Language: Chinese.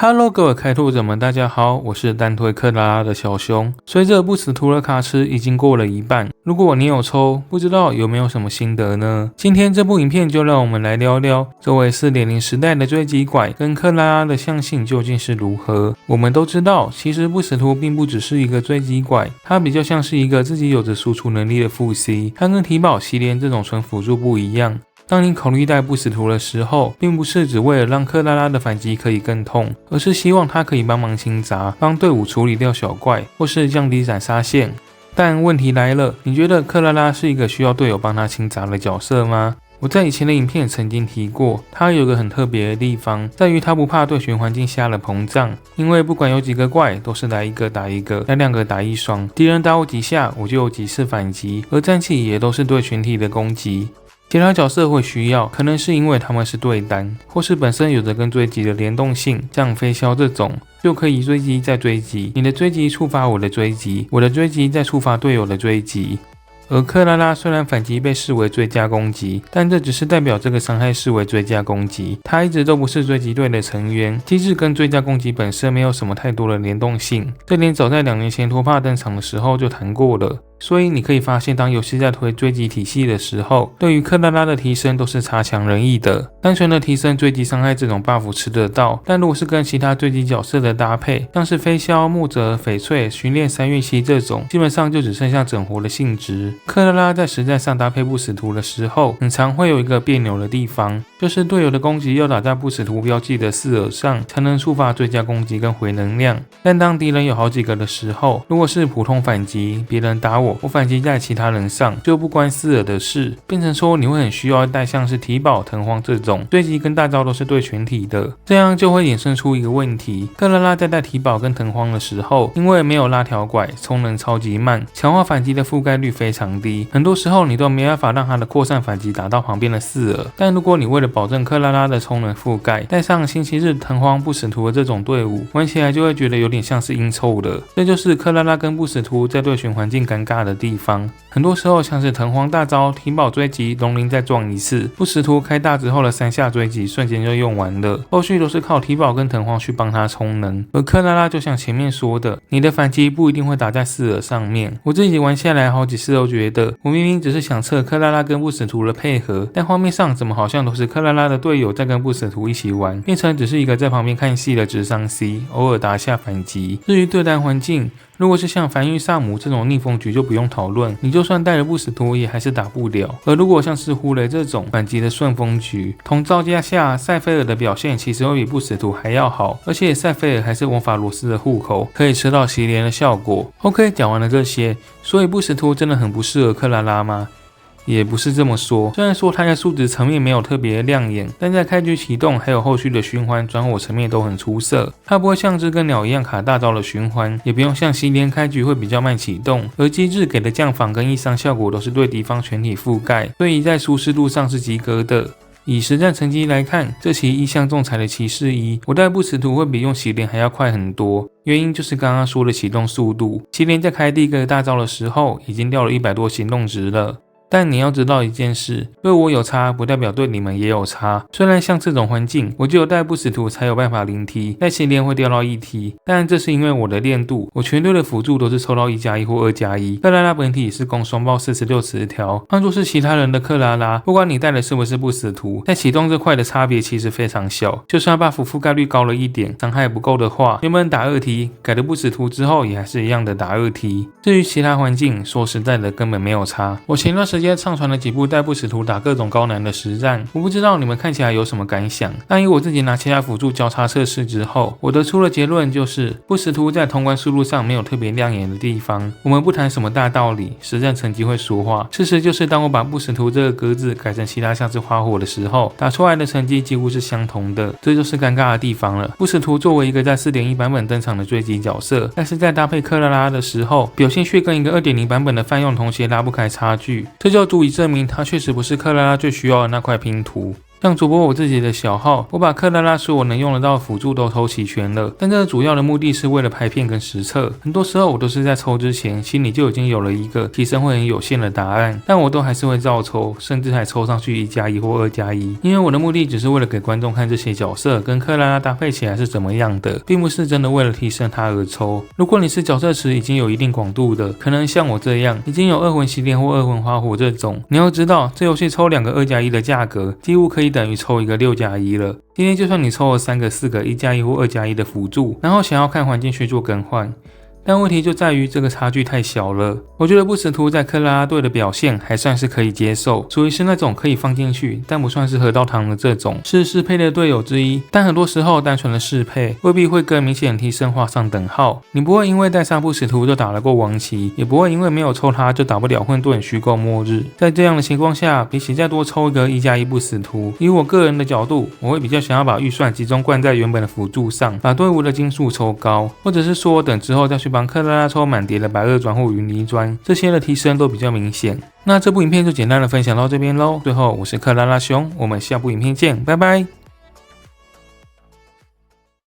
Hello， 各位開拓者們，大家好，我是單推克拉拉的小熊。隨着不死圖的卡池已經過了一半，如果你有抽，不知道有沒有什麼心得呢？今天這部影片就讓我們來聊聊，作為 4.0 時代的追擊拐跟克拉拉的象性究竟是如何。我們都知道，其實不死圖並不只是一個追擊拐，它比較像是一個自己有着輸出能力的副 C， 它跟提保、洗臉這種純輔助不一樣。當你考慮帶不死圖的時候，並不是只為了讓克拉拉的反擊可以更痛，而是希望它可以幫忙清雜，幫隊伍處理掉小怪，或是降低斬殺線。但問題來了，你覺得克拉拉是一個需要隊友幫他清雜的角色嗎？我在以前的影片曾經提過，他有個很特別的地方，在於他不怕隊群環境下的膨脹，因為不管有幾個怪，都是來一個打一個，來兩個打一雙，敵人打我幾下，我就有幾次反擊，而戰績也都是對群體的攻擊。其他角色會需要，可能是因為他們是對單，或是本身有着跟追擊的聯動性，像飛霄這種，就可以追擊再追擊，你的追擊觸發我的追擊，我的追擊再觸發隊友的追擊。而克拉拉雖然反擊被視為追加攻擊，但這只是代表這個傷害視為追加攻擊，他一直都不是追擊隊的成員，機制跟追加攻擊本身沒有什麼太多的聯動性，這點早在2年前托帕登場的時候就談過了。所以你可以發現，當遊戲在推追擊體系的時候，對於克拉拉的提升都是差強人意的。單純的提升追擊傷害這種 buff 吃得到，但如果是跟其他追擊角色的搭配，像是飛霄、木澤、翡翠、訓練3月期這種，基本上就只剩下整活的性質。克拉拉在實戰上搭配不死圖的時候，很常會有一個別扭的地方，就是隊友的攻擊要打在不死圖標記的4耳上，才能觸發追加攻擊跟回能量。但當敵人有好幾個的時候，如果是普通反擊，別人打我反擊在其他人上，就不關4耳的事，變成說你會很需要帶像是提保、藤荒這種追擊跟大招都是對全體的，這樣就會衍生出一個問題：克拉拉在帶提保跟藤荒的時候，因為沒有拉條拐，衝能超級慢，強化反擊的覆蓋率非常低，很多時候你都沒辦法讓他的擴散反擊打到旁邊的4耳。但如果你為了保證克拉拉的衝能覆蓋，帶上星期日藤荒不死圖的這種隊伍，玩起來就會覺得有點像是硬湊的。這就是克拉拉跟不死圖在隊群環境尷尬的地方。很多時候像是藤荒大招、提保追擊、龍鱗再撞一次，不死圖開大之後的3下追擊瞬間就用完了，後續都是靠提保跟藤荒去幫他充能。而克拉拉就像前面說的，你的反擊不一定會打在4耳上面。我自己玩下來好幾次都覺得，我明明只是想測克拉拉跟不死圖的配合，但畫面上怎麼好像都是克拉拉的隊友在跟不死圖一起玩，變成只是一個在旁邊看戲的智商 C， 偶爾打下反擊。至於對單環境，如果是像繁育薩姆這種逆風局就不用討論，你就算帶了不死圖也還是打不了。而如果像是呼雷這種反擊的順風局，同造價下塞菲爾的表現其實會比不死圖還要好，而且塞菲爾還是魔法羅斯的戶口，可以吃到洗臉的效果。OK， 講完了這些，所以不死圖真的很不適合克拉拉嗎？也不是這麼說，雖然說它在數值層面沒有特別亮眼，但在開局啟動還有後續的循環轉火層面都很出色。它不會像只跟鳥一樣卡大招的循環，也不用像洗臉開局會比較慢啟動，而機制給的降防跟易傷效果都是對敵方全體覆蓋，所以在舒適度上是及格的。以實戰成績來看，這期一項仲裁的騎士1，我帶不死圖會比用洗臉還要快很多，原因就是剛剛說的啟動速度，洗臉在開第一個大招的時候已經掉了100多行動值了。但你要知道一件事，對我有差不代表對你們也有差。雖然像這種環境，我只有帶不死圖才有辦法0T，帶洗臉會掉到1T，但這是因為我的練度，我全隊的輔助都是抽到1+1或2+1。克拉拉本體是攻雙爆46詞條，換作是其他人的克拉拉，不管你帶的是不是不死圖，在啟動這塊的差別其實非常小。就算 buff 覆蓋率高了一點，傷害不夠的話，原本打2T，改了不死圖之後也還是一樣的打2T。至於其他環境，說實在的根本沒有差。我前段時間上傳了幾部帶不死圖打各種高難的實戰，我不知道你們看起來有什麼感想。但以我自己拿其他輔助交叉測試之後，我得出了結論，就是不死圖在通關速度上沒有特別亮眼的地方。我們不談什麼大道理，實戰成績會說話。事實就是當我把不死圖這個格子改成其他像是花火的時候，打出來的成績幾乎是相同的，這就是尷尬的地方了。不死圖作為一個在 4.1 版本登場的追擊角色，但是在搭配克拉拉的時候，表現卻跟一個 2.0 版本的泛用同學拉不開差距，這就足以證明它確實不是克拉拉最需要的那塊拼圖。像主播我自己的小號，我把克拉拉所有能用得到的輔助都抽齊全了，但這個主要的目的是為了拍片跟實測。很多時候我都是在抽之前，心裡就已經有了一個提升會很有限的答案，但我都還是會照抽，甚至還抽上去1+1或2+1，因為我的目的只是為了給觀眾看這些角色跟克拉拉搭配起來是怎麼樣的，並不是真的為了提升它而抽。如果你是角色池已經有一定廣度的，可能像我這樣已經有二魂洗臉或二魂花火這種，你要知道這遊戲抽2個2+1的價格幾乎可以等於抽一個6+1了。今天就算你抽了3個4個1+1或2+1的輔助，然後想要看環境去做更換，但問題就在於這個差距太小了。我覺得不死兔在克拉拉隊的表現還算是可以接受，屬於是那種可以放進去但不算是喝到糖的這種，是適配的隊友之一。但很多時候單純的適配未必會跟明顯提升畫上等號。你不會因為帶上不死兔就打得過王旗，也不會因為沒有抽它就打不了混沌虛構末日。在這樣的情況下，比起再多抽一個1+1不死兔，以我個人的角度，我會比較想要把預算集中灌在原本的輔助上，把隊伍的金數抽高，或者是說等之後再去幫克拉拉抽滿疊的白堊磚或雲霓磚，這些的提升都比較明顯。那這部影片就簡單的分享到這邊嘍。最後我是克拉拉熊，我們下部影片見，拜拜。